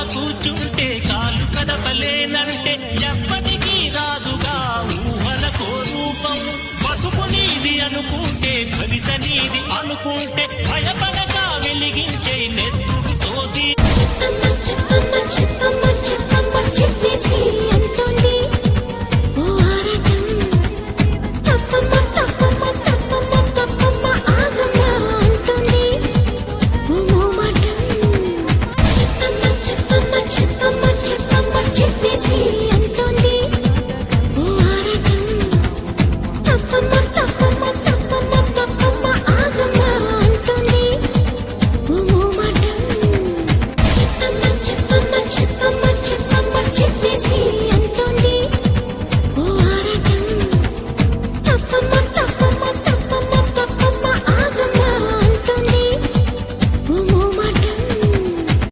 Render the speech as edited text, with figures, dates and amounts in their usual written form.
కూర్చుంటే కాలు కదపలేనంటే ఎప్పటికీ రాదుగా ఊహలకో రూపం. బతుకు నీది అనుకుంటే కవిత నీది అనుకుంటే భయపడగా వెలిగించే